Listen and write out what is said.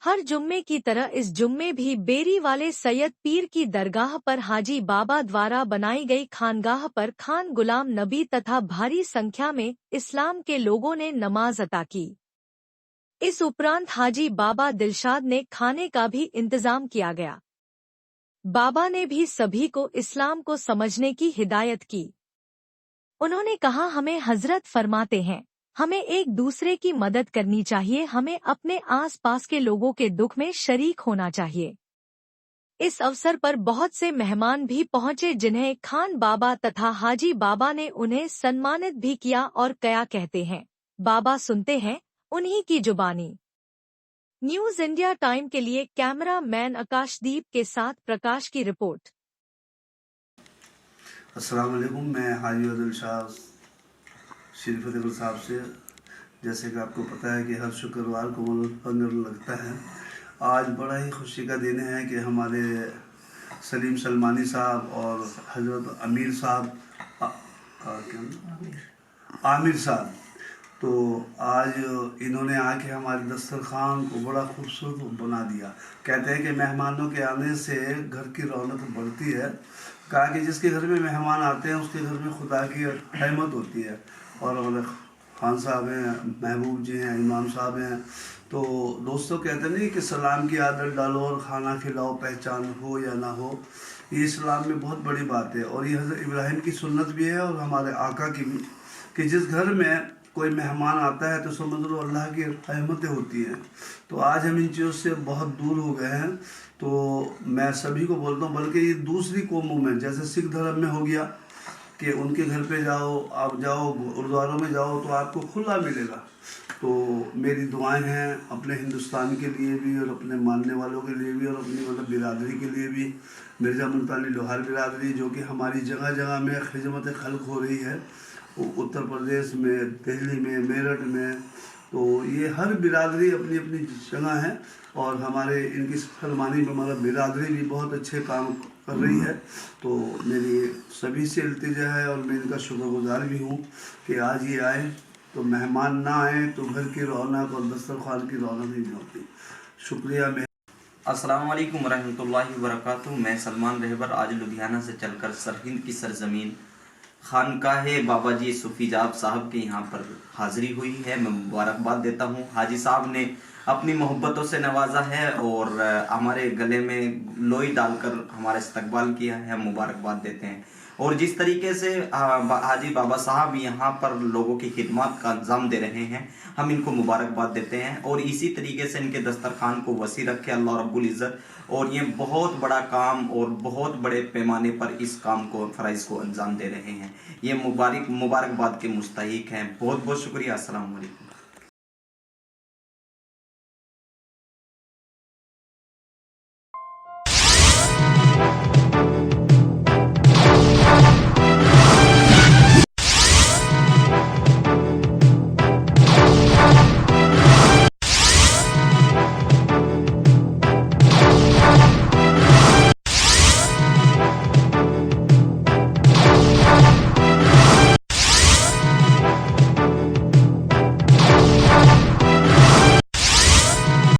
हर जुम्मे की तरह इस जुम्मे भी बेरी वाले सैयद पीर की दरगाह पर हाजी बाबा द्वारा बनाई गई खानगाह पर खान गुलाम नबी तथा भारी संख्या में इस्लाम के लोगों ने नमाज अता की। इस उपरांत हाजी बाबा दिलशाद ने खाने का भी इंतजाम किया गया। बाबा ने भी सभी को इस्लाम को समझने की हिदायत की। उन्होंने कहा, हमें हजरत फरमाते हैं, हमें एक दूसरे की मदद करनी चाहिए, हमें अपने आसपास के लोगों के दुख में शरीक होना चाहिए। इस अवसर पर बहुत से मेहमान भी पहुंचे जिन्हें खान बाबा तथा हाजी बाबा ने उन्हें सम्मानित भी किया और क्या कहते हैं बाबा सुनते हैं उन्हीं की जुबानी। न्यूज इंडिया टाइम के लिए कैमरा मैन आकाशदीप के साथ प्रकाश की रिपोर्ट। अस्सलाम वालेकुम, मैं हाजी दिलशाद शरीफ फतेहपुर साहब से। जैसे कि आपको पता है कि हर शुक्रवार को लंगर लगता है। आज बड़ा ही खुशी का दिन है कि हमारे सलीम सलमानी साहब और हजरत आमिर साहब आमिर साहब, तो आज इन्होंने आके हमारे दस्तरखान को बड़ा खूबसूरत बना दिया। कहते हैं कि मेहमानों के आने से घर की रौनक बढ़ती है। कहा कि जिसके घर में मेहमान आते हैं उसके घर में खुदा की रहमत होती है। और हमारे खान साहब हैं, महबूब जी हैं, इमाम साहब हैं। तो दोस्तों, कहते नहीं कि सलाम की आदत डालो और खाना खिलाओ, पहचान हो या ना हो। ये इस्लाम में बहुत बड़ी बात है और ये हज़रत इब्राहिम की सुन्नत भी है और हमारे आका की भी, कि जिस घर में कोई मेहमान आता है तो समझ लो अल्लाह की रहमतें होती हैं। तो आज हम इन चीज़ों से बहुत दूर हो गए हैं। तो मैं सभी को बोलता हूँ, बल्कि ये दूसरी कौमों में, जैसे सिख धर्म में हो गया कि उनके घर पे जाओ, आप जाओ गुरुद्वारों में जाओ तो आपको खुला मिलेगा। तो मेरी दुआएं हैं अपने हिंदुस्तान के लिए भी और अपने मानने वालों के लिए भी और अपनी मतलब बिरादरी के लिए भी। मिर्ज़ा मुल्तानी लोहार बिरादरी जो कि हमारी जगह जगह में खिदमत खल्क हो रही है, उत्तर प्रदेश में, दिल्ली में, मेरठ में, तो ये हर बिरादरी अपनी अपनी जगह है। और हमारे इनकी सलमानी में मतलब बिरादरी भी बहुत अच्छे काम कर रही है। तो मेरी सभी से इल्तिजा है और मैं इनका शुक्रगुजार भी हूँ कि आज ये आए। तो मेहमान ना आए तो घर की रौनक और दस्तरखान की रौनक नहीं होती। शुक्रिया। मैं अस्सलाम वालेकुम रहमतुल्लाहि व बरकातुहू। मैं सलमान रहबर आज लुधियाना से चलकर सरहिंद की सरजमीन खानकाहे बाबा जी सूफीजाब साहब के यहाँ पर हाजिरी हुई है। मैं मुबारकबाद देता हूँ। हाजी साहब ने अपनी मोहब्बतों से नवाजा है और हमारे गले में लोई डालकर हमारा इस्तकबाल किया है। हम मुबारकबाद देते हैं। और जिस तरीके से हाजी बाबा साहब यहाँ पर लोगों की खिदमत का अंजाम दे रहे हैं, हम इनको मुबारकबाद देते हैं। और इसी तरीके से इनके दस्तरखान को वसी रखे अल्लाह रब्बुल इज़्ज़त। और ये बहुत बड़ा काम और बहुत बड़े पैमाने पर इस काम को फ़राइज़ को अंजाम दे रहे हैं। ये मुबारकबाद के मुस्तहिक हैं। बहुत बहुत शुक्रिया। अस्सलाम वालेकुम।